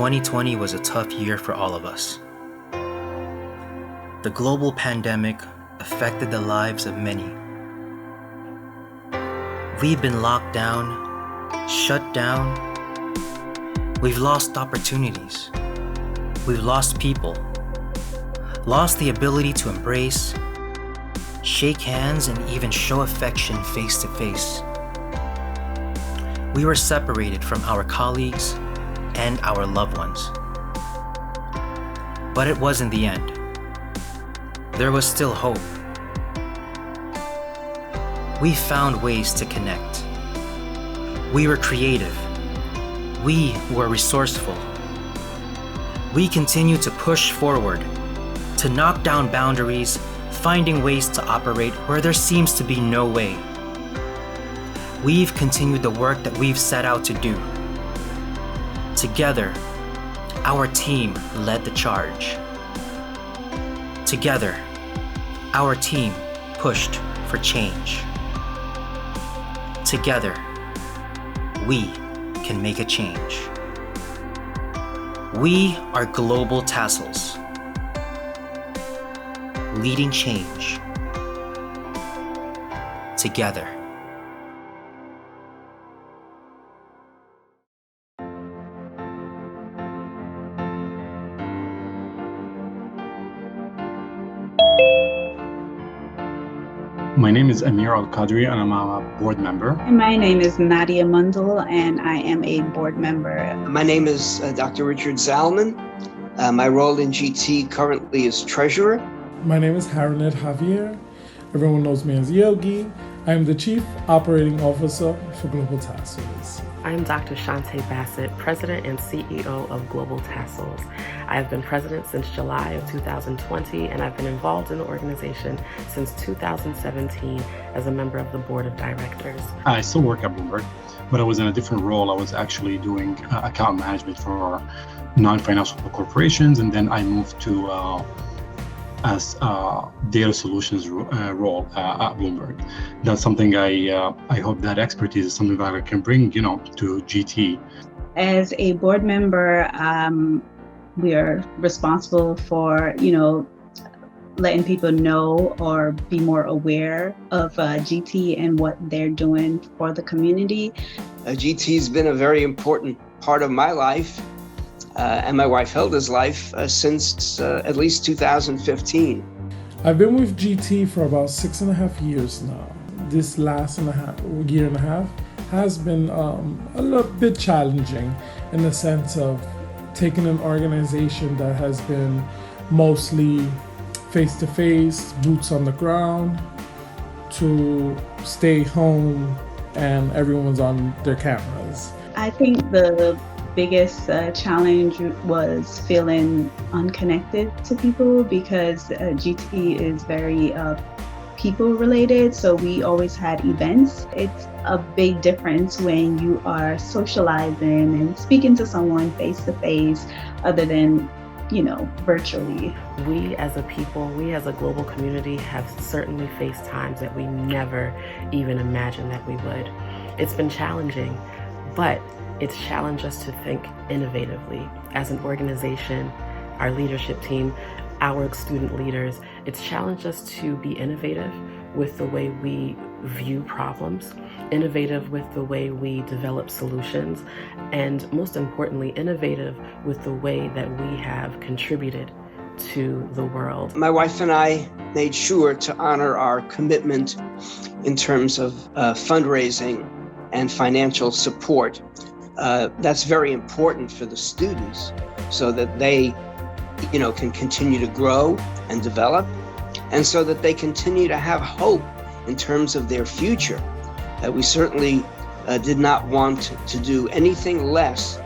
2020 was a tough year for all of us. The global pandemic affected the lives of many. We've been locked down, shut down. We've lost opportunities. We've lost people, lost the ability to embrace, shake hands, and even show affection face to face. We were separated from our colleagues and our loved ones. But it wasn't the end. There was still hope. We found ways to connect. We were creative. We were resourceful. We continued to push forward, to knock down boundaries, finding ways to operate where there seems to be no way. We've continued the work that we've set out to do. Together, our team led the charge. Together, our team pushed for change. Together, we can make a change. We are Global Tassels, leading change together. My name is Amir Al-Qadri and I'm a board member. And my name is Nadia Mundal and I am a board member. My name is Dr. Richard Zalman. My role in GT currently is treasurer. My name is Harined Javier. Everyone knows me as Yogi. I am the Chief Operating Officer for Global Tassels. I am Dr. Shantae Bassett, President and CEO of Global Tassels. I have been president since July of 2020, and I've been involved in the organization since 2017 as a member of the board of directors. I still work at Bloomberg, but I was in a different role. I was actually doing account management for non-financial corporations, and then I moved to as data solutions role at Bloomberg. That's something I hope that expertise is something that I can bring, to GT. As a board member, we are responsible for, letting people know or be more aware of GT and what they're doing for the community. GT's been a very important part of my life. And my wife Hilda's life since at least 2015. I've been with GT for about 6.5 years now. This last year and a half has been a little bit challenging in the sense of taking an organization that has been mostly face-to-face, boots on the ground, to stay home and everyone's on their cameras. I think the biggest challenge was feeling unconnected to people because GT is very people related, so we always had events. It's a big difference when you are socializing and speaking to someone face to face other than virtually. We as a people, we as a global community have certainly faced times that we never even imagined that we would. It's been challenging, but it's challenged us to think innovatively. As an organization, our leadership team, our student leaders, it's challenged us to be innovative with the way we view problems, innovative with the way we develop solutions, and most importantly, innovative with the way that we have contributed to the world. My wife and I made sure to honor our commitment in terms of fundraising and financial support. That's very important for the students so that they, can continue to grow and develop, and so that they continue to have hope in terms of their future. We certainly did not want to do anything less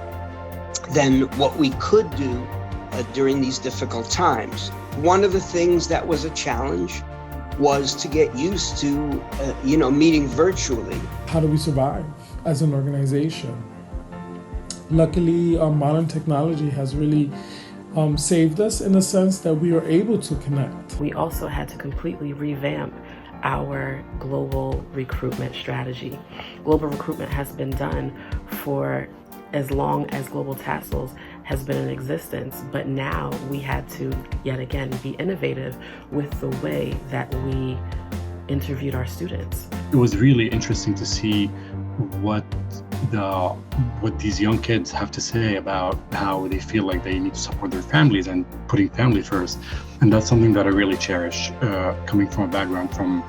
than what we could do during these difficult times. One of the things that was a challenge was to get used to, meeting virtually. How do we survive as an organization? Luckily, modern technology has really saved us in the sense that we are able to connect. We also had to completely revamp our global recruitment strategy. Global recruitment has been done for as long as Global Tassels has been in existence, but now we had to yet again be innovative with the way that we interviewed our students. It was really interesting to see what these young kids have to say about how they feel like they need to support their families and putting family first. And that's something that I really cherish, coming from a background from,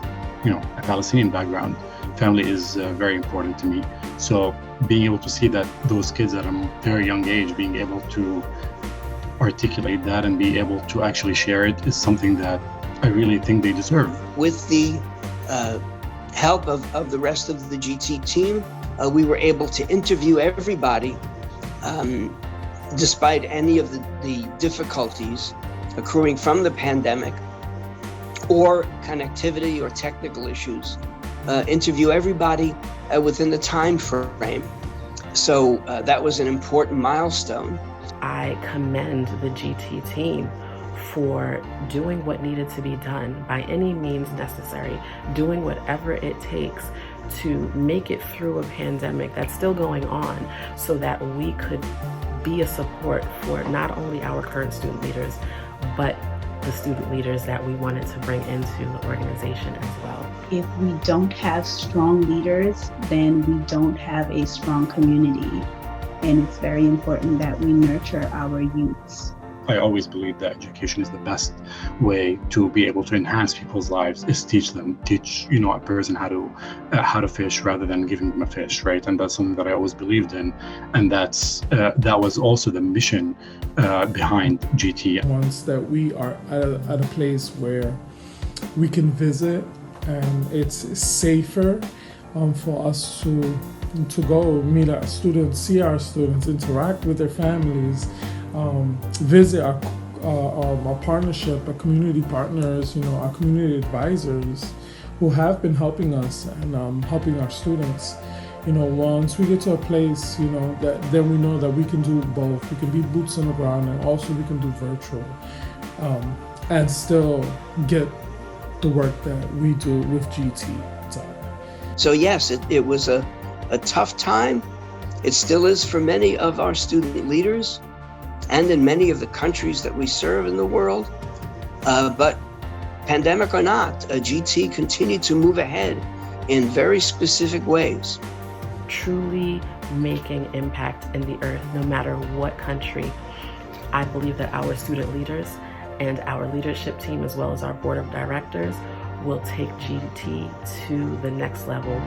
a Palestinian background. Family is very important to me. So being able to see that those kids at a very young age being able to articulate that and be able to actually share it is something that I really think they deserve. With the help of the rest of the GT team, we were able to interview everybody, despite any of the difficulties accruing from the pandemic or connectivity or technical issues. Interview everybody within the time frame. So that was an important milestone. I commend the GT team for doing what needed to be done by any means necessary, doing whatever it takes to make it through a pandemic that's still going on so that we could be a support for not only our current student leaders, but the student leaders that we wanted to bring into the organization as well. If we don't have strong leaders, then we don't have a strong community. And it's very important that we nurture our youths. I always believe that education is the best way to be able to enhance people's lives, is teach a person how to fish rather than giving them a fish, right? And that's something that I always believed in, and that was also the mission behind GT. Once that we are at a place where we can visit and it's safer for us to go meet our students, see our students, interact with their families, visit our partnership, our community partners, our community advisors who have been helping us and helping our students. Once we get to a place, that then we know that we can do both. We can be boots on the ground and also we can do virtual and still get the work that we do with GT done. So yes, it was a tough time. It still is for many of our student leaders and in many of the countries that we serve in the world. But pandemic or not, GT continued to move ahead in very specific ways. Truly making impact in the earth, no matter what country. I believe that our student leaders and our leadership team, as well as our board of directors, will take GT to the next level.